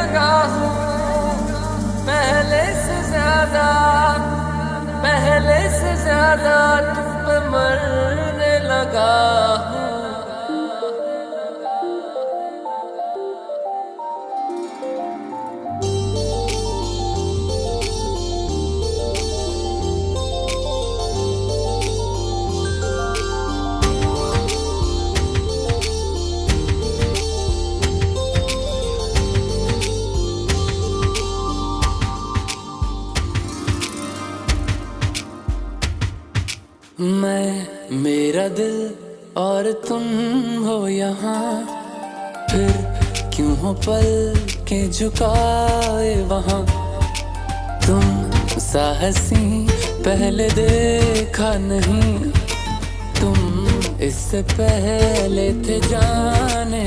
लगा हूँ पहले से ज्यादा तुम पे मरने लगा हूँ। मैं मेरा दिल और तुम हो यहाँ, फिर क्यों हो पल के झुकाए वहाँ। तुम सा हसीं पहले देखा नहीं, तुम इससे पहले थे जाने।